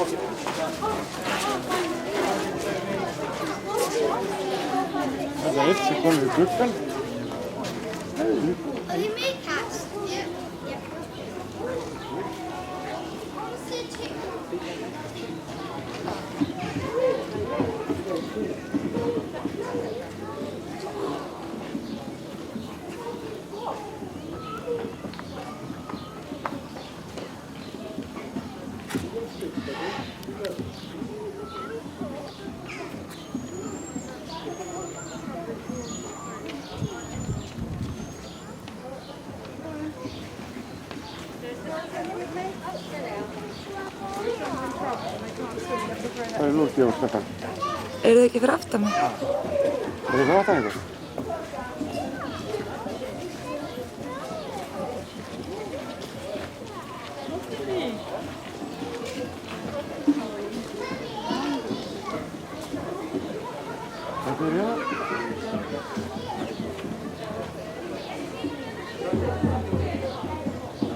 Það er 1 sekund við gluggan. Oh, you made cats? Yeah. Yeah. Það er lúkið á stakkan. Eru þið ekki fyrir aftan mig? Er það aftan einhver? Þetta er hérna.